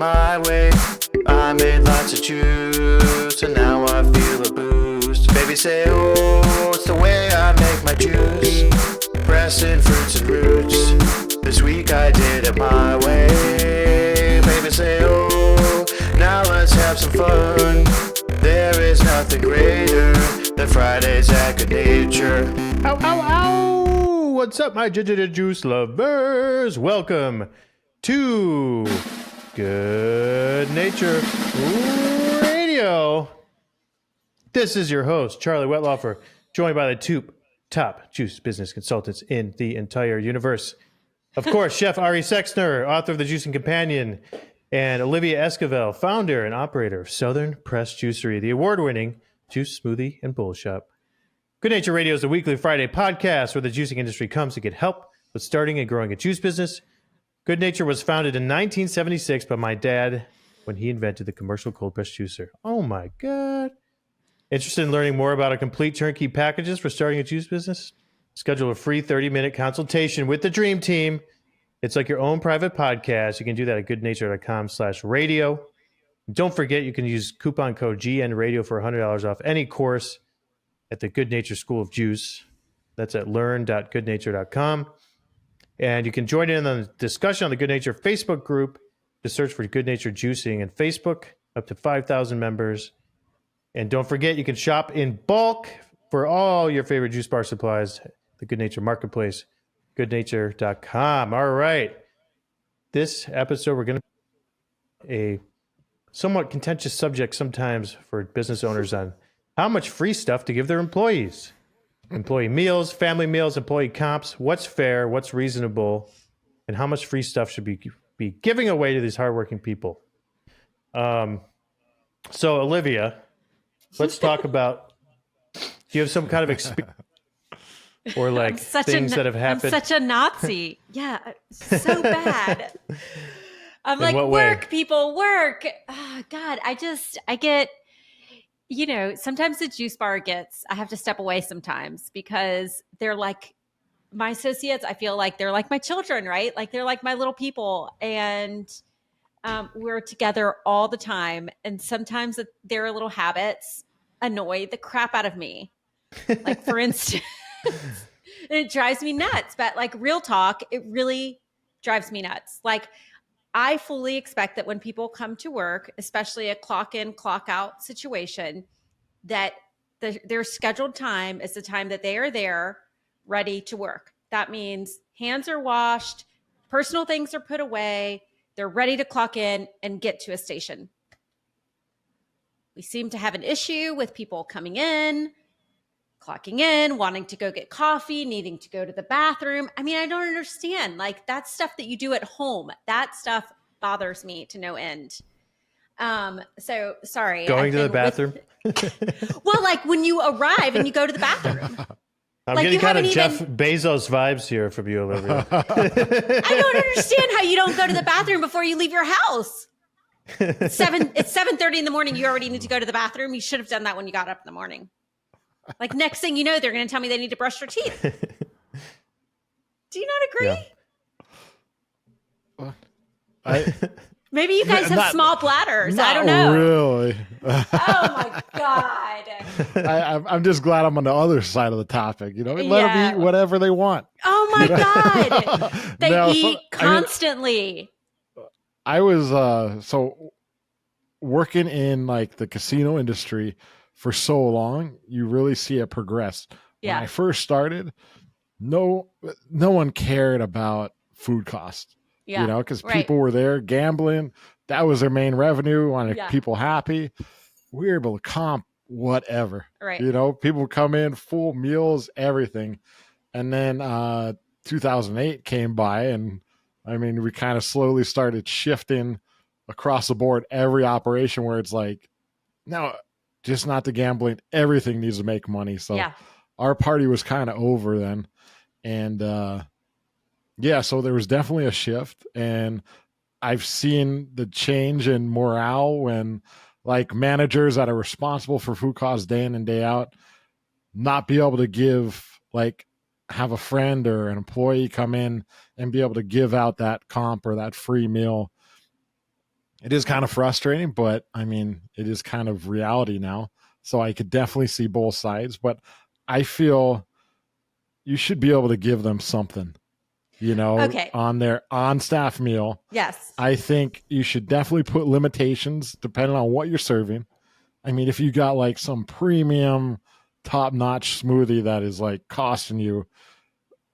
my way. I made lots of juice, and now I feel a boost. Baby say, oh, it's the way I make my juice. Pressing fruits and roots. This week I did it my way. Baby say, oh, now let's have some fun. There is nothing greater than Fridays at Goodnature. Ow, ow, ow! What's up, my juice lovers? Welcome to Goodnature Radio. This is your host, Charlie Wetlaufer, joined by the two top juice business consultants in the entire universe. Of course, Chef Ari Sexner, author of The Juicing Companion, and Olivia Esquivel, founder and operator of Southern Press Juicery, the award-winning juice, smoothie, and bowl shop. Goodnature Radio is a weekly Friday podcast where the juicing industry comes to get help with starting and growing a juice business. Goodnature was founded in 1976 by my dad when he invented the commercial cold press juicer. Oh my God. Interested in learning more about a complete turnkey packages for starting a juice business? Schedule a free 30-minute consultation with the Dream Team. It's like your own private podcast. You can do that at goodnature.com/radio. Don't forget, you can use coupon code GNRadio for $100 off any course at the Goodnature School of Juice. That's at learn.goodnature.com. And you can join in on the discussion on the Goodnature Facebook group. Just search for Goodnature Juicing and Facebook, up to 5,000 members. And don't forget, you can shop in bulk for all your favorite juice bar supplies at the Goodnature Marketplace, goodnature.com. All right. This episode, we're going to a somewhat contentious subject sometimes for business owners on how much free stuff to give their employees. Employee meals, family meals, employee comps, what's fair, what's reasonable, and how much free stuff should be giving away to these hardworking people. So, Olivia, let's talk about, do you have some kind of experience or like things that have happened? I'm such a Nazi. Yeah, so bad. I'm like, work, way? People, work. Oh, God, I get, sometimes the juice bar I have to step away sometimes because they're like my associates. I feel like they're like my children, right? Like they're like my little people. And we're together all the time. And sometimes their little habits annoy the crap out of me. Like, for instance, it drives me nuts. But like, real talk, it really drives me nuts. Like, I fully expect that when people come to work, especially a clock in, clock out situation, that their scheduled time is the time that they are there ready to work. That means hands are washed, personal things are put away, they're ready to clock in and get to a station. We seem to have an issue with people coming in, clocking in, wanting to go get coffee, needing to go to the bathroom. I mean, I don't understand. Like, that's stuff that you do at home. That stuff bothers me to no end. So sorry. Going to the bathroom? Well, like when you arrive and you go to the bathroom. I'm getting kind of Jeff Bezos vibes here from you, Olivia. I don't understand how you don't go to the bathroom before you leave your house. It's 7:30 in the morning. You already need to go to the bathroom. You should have done that when you got up in the morning. Like, next thing you know, they're going to tell me they need to brush their teeth. Do you not agree? Yeah. Maybe you guys have small bladders. I don't know. Really. Oh my God. I'm just glad I'm on the other side of the topic. Let them eat whatever they want. Oh my God. They eat constantly. I was so working in like the casino industry for so long, you really see it progress. Yeah. When I first started, no one cared about food costs. Yeah. Because people were there gambling. That was their main revenue. Wanted people happy. We were able to comp whatever. Right. People come in, full meals, everything. And then 2008 came by, and I mean, we kind of slowly started shifting across the board every operation where it's like, no, just not the gambling. Everything needs to make money. So our party was kind of over then. And so there was definitely a shift. And I've seen the change in morale when like managers that are responsible for food costs day in and day out, not be able to have a friend or an employee come in and be able to give out that comp or that free meal. it is kind of frustrating, but I mean, it is kind of reality now. So I could definitely see both sides, but I feel you should be able to give them something, Okay. on their on staff meal. Yes. I think you should definitely put limitations depending on what you're serving. I mean, if you got like some premium top notch smoothie that is like costing you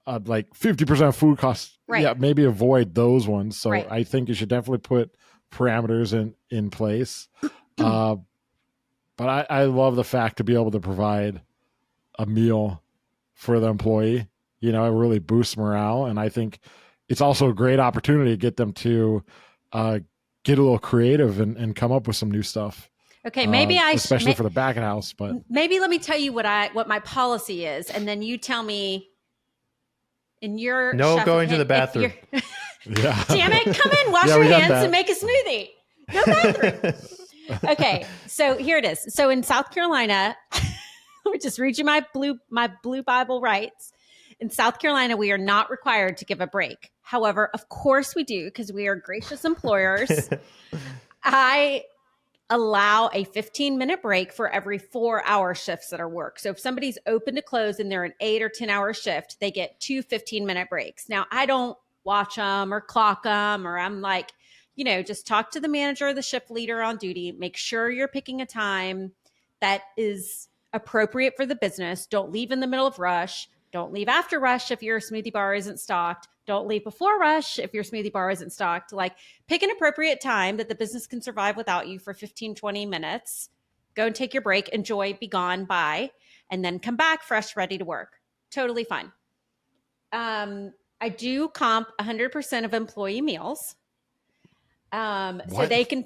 like 50% food costs, Right. yeah, maybe avoid those ones. So Right. I think you should definitely put parameters in place. But I love the fact to be able to provide a meal for the employee. It really boosts morale, and I think it's also a great opportunity to get them to get a little creative and come up with some new stuff. Okay, maybe especially for the back of house. But maybe let me tell you what my policy is, and then you tell me. In your no going to the bathroom. Yeah. Damn it! Come in, wash your hands, and make a smoothie. No bathroom. Okay, so here it is. So in South Carolina, let me just read you my blue Bible rights. In South Carolina, we are not required to give a break. However, of course we do, because we are gracious employers. I allow a 15-minute break for every 4-hour shifts that are worked. So if somebody's open to close and they're an 8 or 10-hour shift, they get 2 15-minute breaks. Now, I don't watch them or clock them, or I'm like, just talk to the manager or the shift leader on duty. Make sure you're picking a time that is appropriate for the business. Don't leave in the middle of rush. Don't leave after rush if your smoothie bar isn't stocked. Don't leave before rush if your smoothie bar isn't stocked. Like, pick an appropriate time that the business can survive without you for 15, 20 minutes. Go and take your break, enjoy, be gone, bye, and then come back fresh, ready to work. Totally fine. I do comp 100% of employee meals. So they can...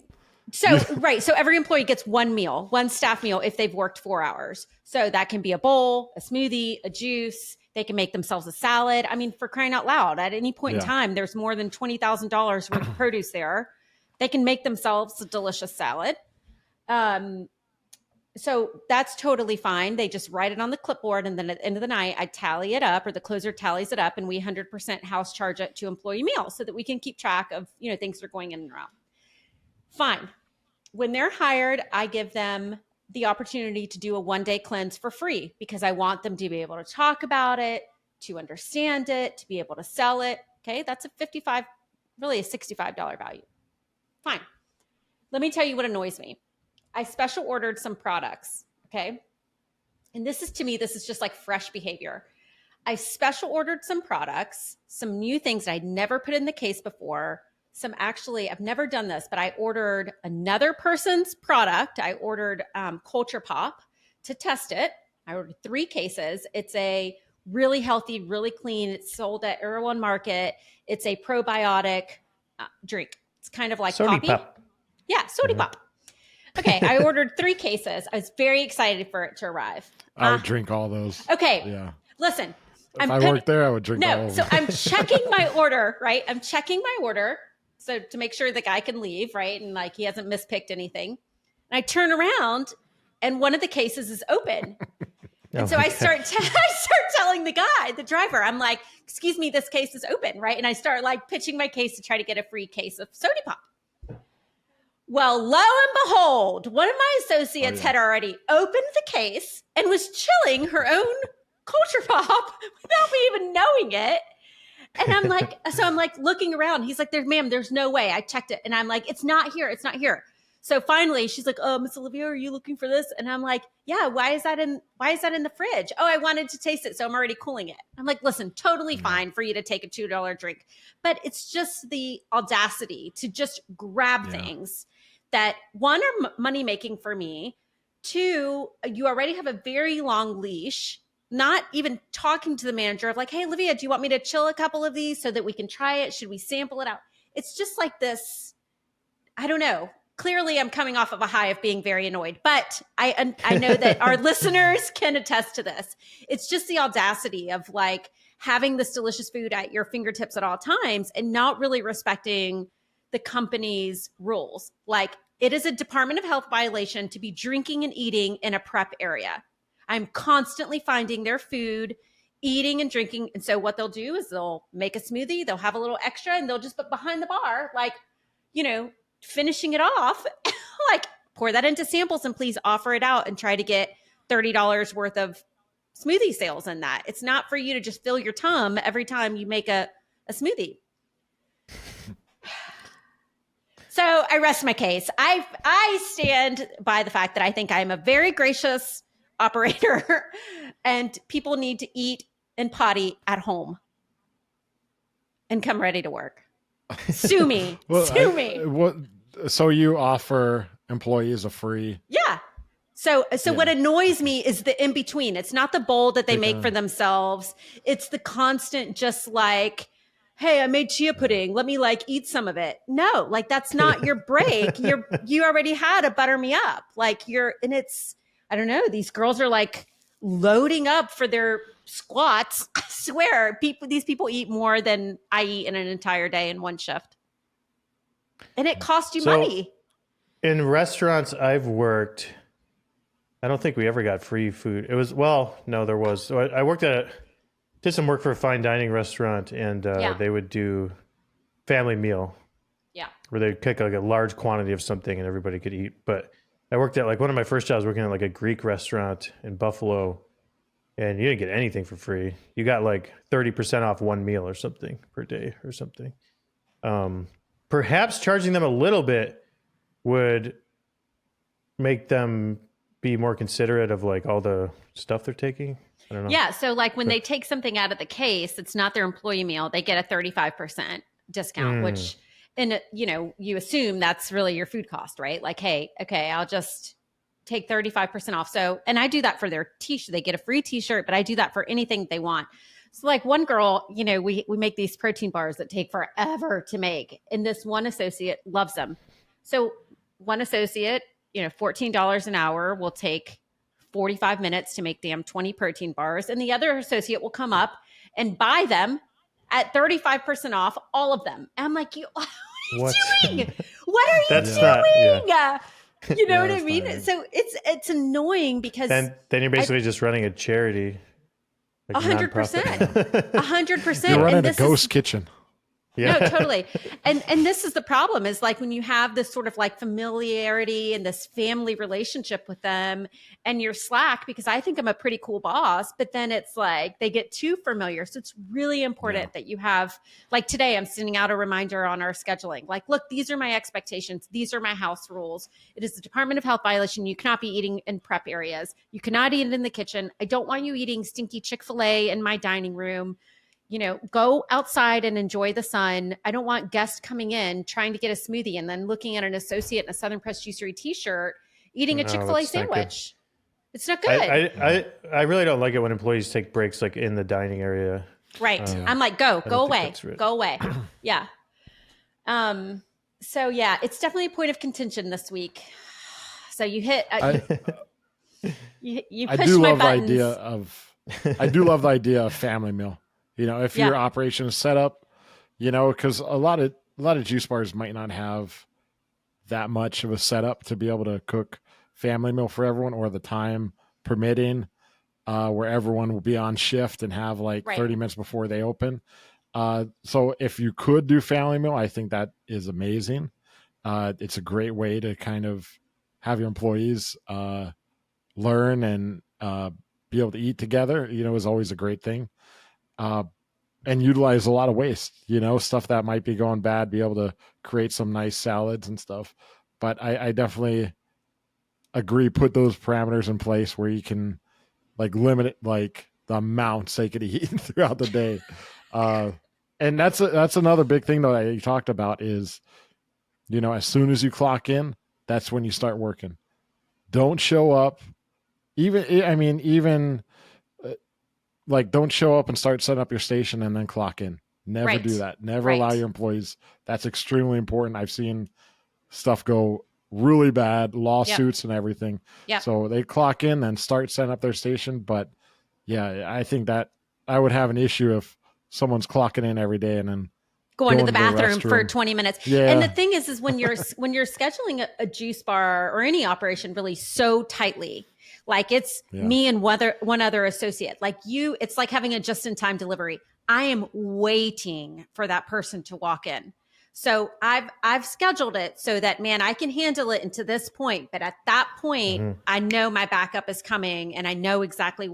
Right. So every employee gets one meal, one staff meal if they've worked 4 hours. So that can be a bowl, a smoothie, a juice. They can make themselves a salad. I mean, for crying out loud, at any point in time, there's more than $20,000 worth of produce there. They can make themselves a delicious salad. So that's totally fine. They just write it on the clipboard, and then at the end of the night, I tally it up, or the closer tallies it up, and we 100% house charge it to employee meals so that we can keep track of, things that are going in and around. Fine. When they're hired, I give them the opportunity to do a 1-day cleanse for free, because I want them to be able to talk about it, to understand it, to be able to sell it. Okay. That's a $65 value. Fine. Let me tell you what annoys me. I special ordered some products. Okay. And this is just like fresh behavior. I special ordered some products, some new things that I'd never put in the case before. I've never done this, but I ordered another person's product. I ordered Culture Pop to test it. I ordered 3 cases. It's a really healthy, really clean. It's sold at Erewhon Market. It's a probiotic drink. It's kind of like Sody coffee. Pop. Yeah, Sody Pop. Okay, I ordered 3 cases. I was very excited for it to arrive. I would drink all those. Okay. Yeah. Listen. If I worked there, I would drink all of them. So I'm checking my order, right? I'm checking my order. So to make sure the guy can leave, right? And like he hasn't mispicked anything. And I turn around and one of the cases is open. And so I start telling the guy, the driver, I'm like, excuse me, this case is open, right? And I start like pitching my case to try to get a free case of Sody Pop. Well, lo and behold, one of my associates had already opened the case and was chilling her own Culture Pop without me even knowing it. And I'm like looking around. He's like, there's no way. I checked it. And I'm like, it's not here. It's not here. So finally she's like, oh, Miss Olivia, are you looking for this? And I'm like, yeah, why is that in the fridge? Oh, I wanted to taste it. So I'm already cooling it. I'm like, listen, totally fine for you to take a $2 drink, but it's just the audacity to just grab things that, one, are money making for me. 2, you already have a very long leash. Not even talking to the manager of like, hey, Olivia, do you want me to chill a couple of these so that we can try it? Should we sample it out? It's just like this. I don't know. Clearly, I'm coming off of a high of being very annoyed, but I know that our listeners can attest to this. It's just the audacity of like having this delicious food at your fingertips at all times and not really respecting the company's rules. Like, it is a Department of Health violation to be drinking and eating in a prep area. I'm constantly finding their food, eating and drinking. And so what they'll do is they'll make a smoothie, they'll have a little extra, and they'll just put behind the bar, like, finishing it off, like pour that into samples and please offer it out and try to get $30 worth of smoothie sales in that. It's not for you to just fill your tum every time you make a smoothie. So I rest my case. I stand by the fact that I think I'm a very gracious operator and people need to eat and potty at home and come ready to work. Sue me. Sue me. So you offer employees a free? Yeah. So what annoys me is the in between. It's not the bowl that they make for themselves. It's the constant just like, hey, I made chia pudding. Let me like eat some of it. No, like that's not your break. You already had a butter me up. Like and it's, I don't know, these girls are like loading up for their squats. I swear, these people eat more than I eat in an entire day in one shift. And it costs you money. In restaurants I've worked, I don't think we ever got free food. It was, well, no, there was. So I did some work for a fine dining restaurant, and they would do family meal. Yeah. Where they'd cook like a large quantity of something and everybody could eat. But I worked at like one of my first jobs working at like a Greek restaurant in Buffalo, and you didn't get anything for free. You got like 30% off one meal or something per day or something. Perhaps charging them a little bit would make them be more considerate of like all the stuff they're taking. I don't know. Yeah. So like when they take something out of the case, it's not their employee meal. They get a 35% discount, which, and you assume that's really your food cost, right? Like, hey, okay, I'll just take 35% off. So, and I do that for their t-shirt. They get a free t-shirt, but I do that for anything they want. So like one girl, we make these protein bars that take forever to make. And this one associate loves them. So one associate, $14 an hour will take 45 minutes to make damn 20 protein bars. And the other associate will come up and buy them at 35% off, all of them. And I'm like, what are you doing? What are you doing? You know what I mean? So it's annoying because then you're basically just running a charity. 100%. 100%. You're running a ghost kitchen. Yeah. No, totally. And this is the problem is like when you have this sort of like familiarity and this family relationship with them and you're slack because I think I'm a pretty cool boss, but then it's like they get too familiar. So it's really important that you have, like today, I'm sending out a reminder on our scheduling. Like, look, these are my expectations. These are my house rules. It is the Department of Health violation. You cannot be eating in prep areas. You cannot eat it in the kitchen. I don't want you eating stinky Chick-fil-A in my dining room. Go outside and enjoy the sun. I don't want guests coming in trying to get a smoothie and then looking at an associate in a Southern Press Juicery t-shirt eating a Chick-fil-A sandwich. It's not good. I really don't like it when employees take breaks like in the dining area. Right. I'm like, go away. Go away. Yeah. So yeah, it's definitely a point of contention this week. So you hit you pushed my buttons. I do love the idea of family meal. If your operation is set up, because a lot of juice bars might not have that much of a setup to be able to cook family meal for everyone or the time permitting, where everyone will be on shift and have like 30 minutes before they open. So if you could do family meal, I think that is amazing. It's a great way to kind of have your employees learn and be able to eat together, is always a great thing. And utilize a lot of waste, stuff that might be going bad, be able to create some nice salads and stuff. But I definitely agree, put those parameters in place where you can like limit it, like the amounts they could eat throughout the day. And that's another big thing that you talked about is, as soon as you clock in, that's when you start working. Don't show up. Like, don't show up and start setting up your station and then clock in. Never do that. Never allow your employees. That's extremely important. I've seen stuff go really bad, lawsuits and everything. Yep. So they clock in and start setting up their station. But yeah, I think that I would have an issue if someone's clocking in every day and then going to the bathroom for 20 minutes. Yeah. And the thing is when you're scheduling a juice bar or any operation really so tightly, like it's me and one other associate, like it's like having a just-in-time delivery. I am waiting for that person to walk in. So I've scheduled it so that, man, I can handle it into this point. But at that point, I know my backup is coming and I know exactly,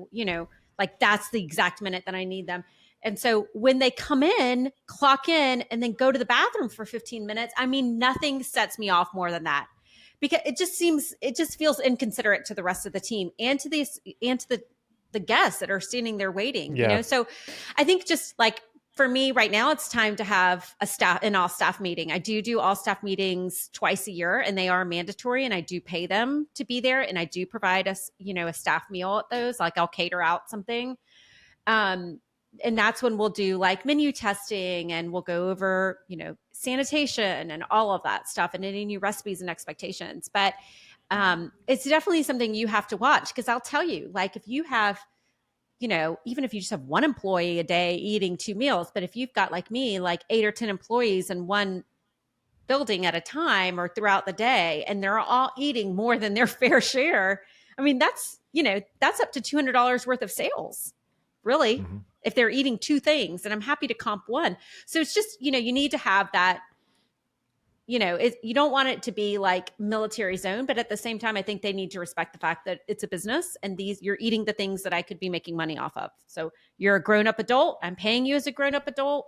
like that's the exact minute that I need them. And so when they come in, clock in, and then go to the bathroom for 15 minutes, I mean, nothing sets me off more than that, because it just feels inconsiderate to the rest of the team and to the guests that are standing there waiting, So I think just like for me right now, it's time to have an all staff meeting. I do all staff meetings twice a year, and they are mandatory, and I do pay them to be there. And I do provide us, a staff meal at those, like I'll cater out something. And that's when we'll do like menu testing, and we'll go over, sanitation and all of that stuff, and any new recipes and expectations. But it's definitely something you have to watch, because I'll tell you, like if you have, even if you just have one employee a day eating 2 meals, but if you've got like me, like 8 or 10 employees in one building at a time or throughout the day, and they're all eating more than their fair share, I mean, that's up to $200 worth of sales, really, if they're eating 2 things, and I'm happy to comp one. So it's just, you need to have that, you don't want it to be like military zone, but at the same time, I think they need to respect the fact that it's a business, and you're eating the things that I could be making money off of. So you're a grown-up adult. I'm paying you as a grown-up adult.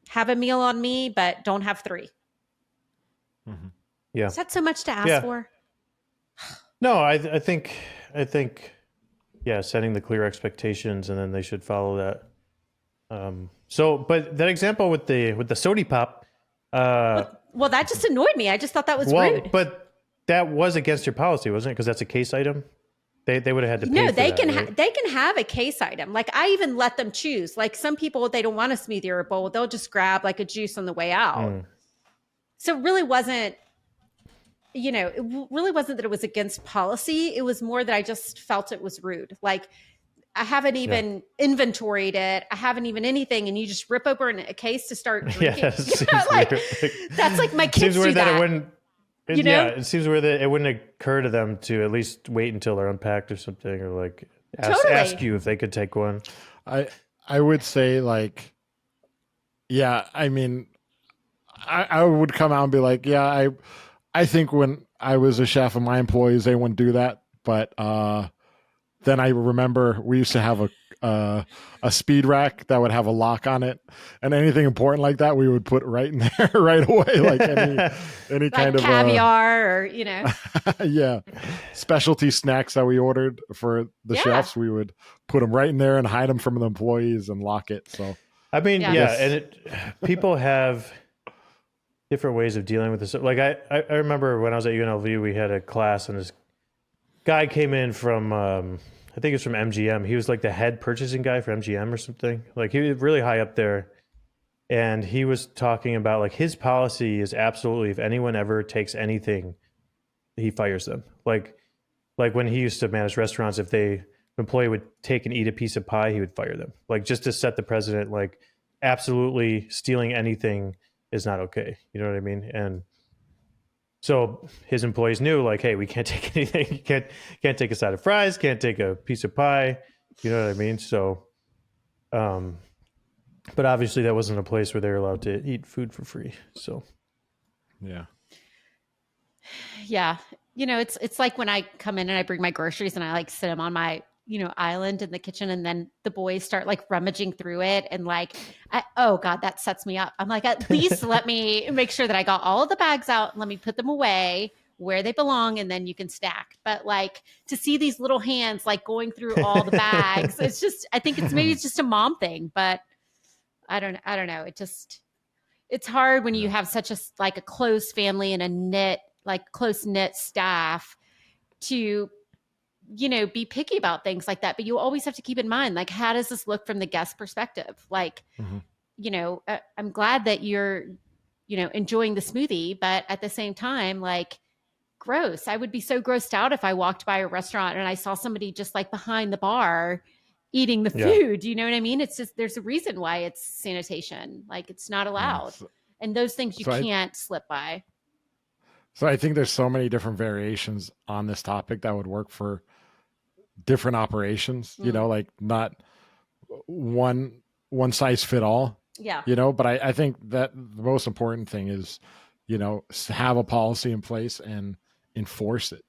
Have a meal on me, but don't have 3. Yeah. Is that so much to ask for? No, I think, setting the clear expectations, and then they should follow that. But that example with the sody pop, well, that just annoyed me. I just thought that was rude. But that was against your policy, wasn't it? Because that's a case item. They would have had to pay for they that, can right? they can have a case item. Like I even let them choose. Like some people, they don't want a smoothie or a bowl, they'll just grab like a juice on the way out. So it really wasn't, it really wasn't that it was against policy. It was more that I just felt it was rude. Like I haven't even inventoried it. I haven't even anything. And you just rip open a case to start drinking. Yeah, that's like my kids seems weird do that. It wouldn't. It seems weird that it wouldn't occur to them to at least wait until they're unpacked or something, or like ask you if they could take one. I would say like, I mean, I would come out and be like, I think when I was a chef and my employees, they wouldn't do that. But then I remember we used to have a speed rack that would have a lock on it, and anything important like that, we would put right in there right away. Like any like kind of caviar or, specialty snacks that we ordered for the chefs, we would put them right in there and hide them from the employees and lock it. So, I mean, and people have different ways of dealing with this. Like I remember when I was at UNLV, we had a class, and this guy came in from, I think it's from MGM. He was like the head purchasing guy for MGM or something. Like he was really high up there. And he was talking about like his policy is absolutely, if anyone ever takes anything, he fires them. Like when he used to manage restaurants, if an employee would take and eat a piece of pie, he would fire them. Like just to set the precedent, like absolutely stealing anything is not okay. You know what I mean? And so his employees knew, like, hey, we can't take anything. You can't take a side of fries, can't take a piece of pie. You know what I mean? So, but obviously that wasn't a place where they were allowed to eat food for free. So, yeah. It's like when I come in and I bring my groceries and I like sit them on my island in the kitchen, and then the boys start like rummaging through it, and like, oh God, that sets me up. I'm like, at least let me make sure that I got all of the bags out and let me put them away where they belong, and then you can stack. But like to see these little hands like going through all the bags, it's just, I think it's just a mom thing, but I don't know. It's hard when you have such a close family and close knit staff to be picky about things like that. But you always have to keep in mind, like, how does this look from the guest perspective? Like, I'm glad that you're, enjoying the smoothie, but at the same time, like, gross. I would be so grossed out if I walked by a restaurant and I saw somebody just like behind the bar eating the food. You know what I mean? It's just, there's a reason why it's sanitation. Like it's not allowed. And those things you can't slip by. So I think there's so many different variations on this topic that would work for different operations, like not one size fit all. Yeah. But I think that the most important thing is, have a policy in place and enforce it,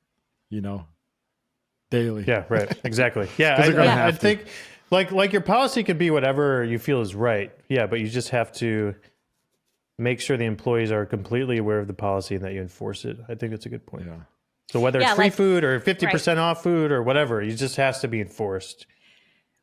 daily. Yeah, right. Exactly. Yeah, 'Cause they're gonna I have to. think like your policy could be whatever you feel is right. Yeah, but you just have to make sure the employees are completely aware of the policy and that you enforce it. I think that's a good point. Yeah. So whether it's Yeah, free like- food or 50% off food or whatever, it just has to be enforced.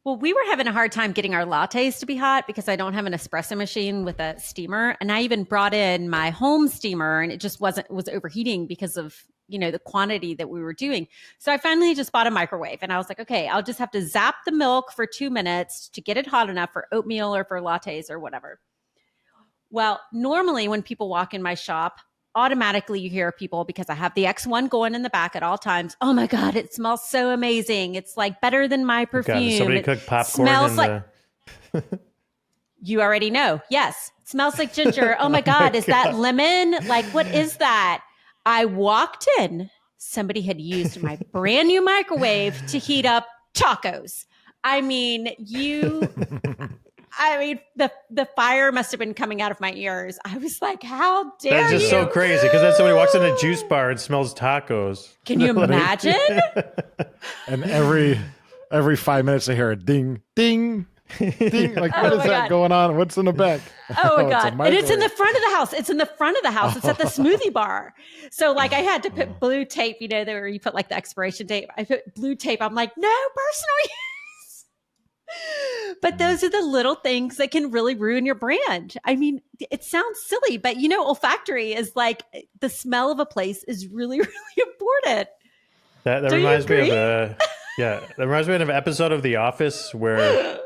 Well, we were having a hard time getting our lattes to be hot because I don't have an espresso machine with a steamer. And I even brought in my home steamer and it was overheating because of, the quantity that we were doing. So I finally just bought a microwave and I was like, okay, I'll just have to zap the milk for 2 minutes to get it hot enough for oatmeal or for lattes or whatever. Well, normally when people walk in my shop, automatically you hear people, because I have the X1 going in the back at all times. Oh my God, it smells so amazing. It's like better than my perfume. God, does somebody It cook popcorn smells in like you already know. Yes. It smells like ginger. Oh my God, is that lemon? Like, what is that? I walked in. Somebody had used my brand new microwave to heat up tacos. I mean, the fire must have been coming out of my ears. I was like, how dare That's just you? so crazy because then somebody walks in a juice bar and smells tacos. Can you imagine? And every 5 minutes I hear a ding, ding, ding. Like, what Oh is my that God. going on? What's in the back? Oh my It's a God. And it's in the microwave. front of the house. It's in the front of the house. It's at the smoothie bar. So like I had to put blue tape, where you put like the expiration tape. I put blue tape. I'm like, no personal use. But those are the little things that can really ruin your brand. I mean, it sounds silly, but olfactory is like the smell of a place is really, really important. That Do you reminds me agree? of that reminds me of an episode of The Office where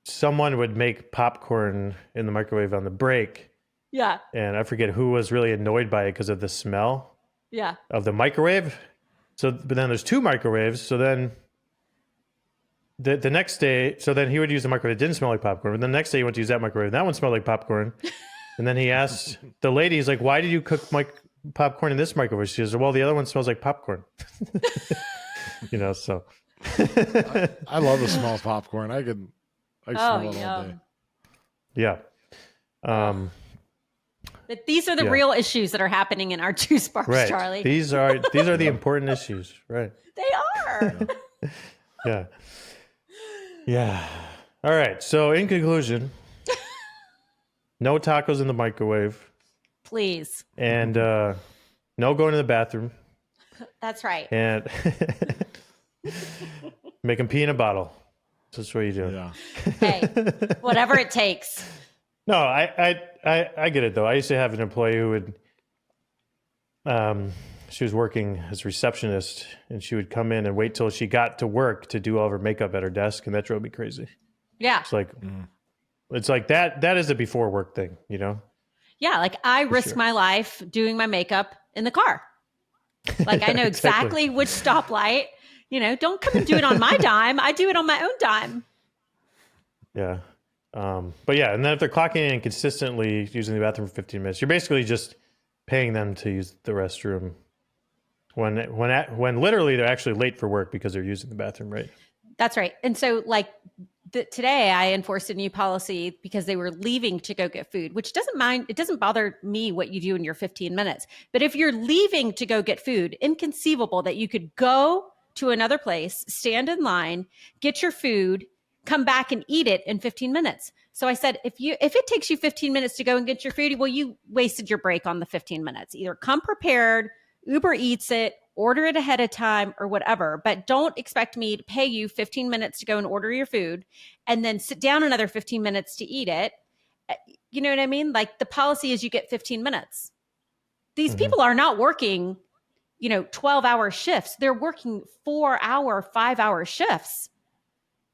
someone would make popcorn in the microwave on the break, Yeah. and I forget who was really annoyed by it because of the smell Yeah. of the microwave. So, but then there's two microwaves. So then the next day, so then he would use the microwave. It didn't smell like popcorn. But the next day he went to use that microwave. That one smelled like popcorn. And then he asked the lady, he's like, why did you cook popcorn in this microwave? She goes, well, the other one smells like popcorn. So. I love the smell of popcorn. I smell it all day. Yeah. But these are the Yeah. real issues that are happening in our juice bars, Right. Charlie. These are the important issues. Right. They are. Yeah. Yeah. All right. So in conclusion, no tacos in the microwave Please. and no going to the bathroom That's right. and make them pee in a bottle. That's what you do. Yeah. Hey, whatever it takes. No, I get it though. I used to have an employee who would, she was working as a receptionist, and she would come in and wait till she got to work to do all of her makeup at her desk, and that drove me crazy. Yeah. It's like that is a before work thing, Yeah. Like I risk sure. my life doing my makeup in the car. Like I know exactly which stoplight, don't come and do it on my dime. I do it on my own dime. Yeah. But yeah, and then if they're clocking in consistently using the bathroom for 15 minutes, you're basically just paying them to use the restroom when literally they're actually late for work because they're using the bathroom, right? That's right. And so like today I enforced a new policy because they were leaving to go get food, which it doesn't bother me what you do in your 15 minutes. But if you're leaving to go get food, inconceivable that you could go to another place, stand in line, get your food, come back and eat it in 15 minutes. So I said, if it takes you 15 minutes to go and get your food, well, you wasted your break on the 15 minutes. Either come prepared, Uber Eats it, order it ahead of time or whatever, but don't expect me to pay you 15 minutes to go and order your food and then sit down another 15 minutes to eat it. You know what I mean? Like the policy is you get 15 minutes. These people are not working, 12-hour shifts. They're working 4-hour, 5-hour shifts.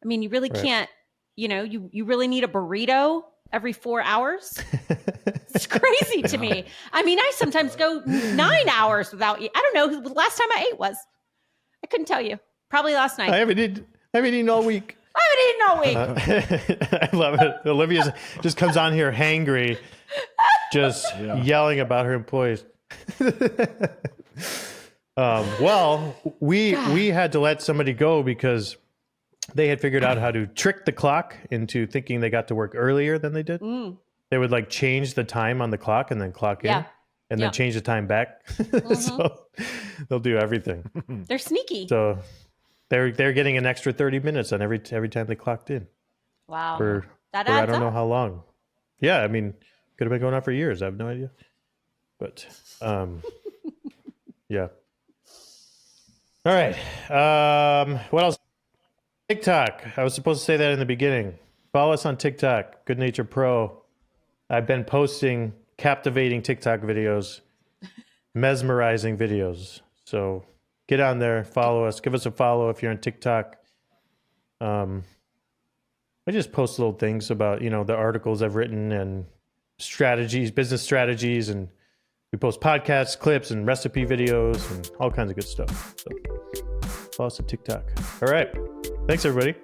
I mean, you really can't, you really need a burrito every 4 hours. It's crazy to me. I mean, I sometimes go 9 hours without eating. I don't know who the last time I ate was. I couldn't tell you. Probably last night. I haven't eaten all week. I haven't eaten all week. I love it. Olivia just comes on here hangry, just yelling about her employees. Well, we had to let somebody go because they had figured out how to trick the clock into thinking they got to work earlier than they did. They would like change the time on the clock and then clock in and then change the time back. So they'll do everything. They're sneaky. So they're getting an extra 30 minutes on every time they clocked in. Wow. For that I adds don't know up. how long. Yeah, I mean, could have been going on for years. I have no idea. But yeah. All right. What else? TikTok. I was supposed to say that in the beginning. Follow us on TikTok, Goodnature Pro. I've been posting captivating TikTok videos, mesmerizing videos. So get on there, follow us, give us a follow if you're on TikTok. I just post little things about, the articles I've written and strategies, business strategies, and we post podcasts, clips, and recipe videos and all kinds of good stuff. So follow us on TikTok. All right. Thanks, everybody.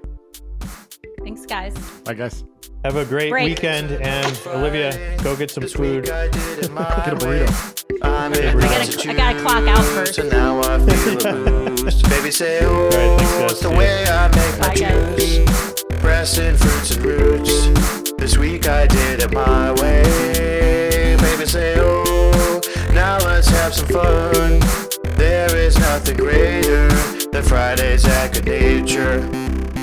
Thanks, guys. Bye, guys. Have a great weekend, and Olivia, go get some food. Get a burrito. I gotta clock out first. And now I feel a boost. Baby say, oh, thanks, guys. it's the way I make my Bye, guys. juice. Pressing fruits and roots. This week I did it my way. Baby say, oh, now let's have some fun. There is nothing greater than Fridays at Goodnature.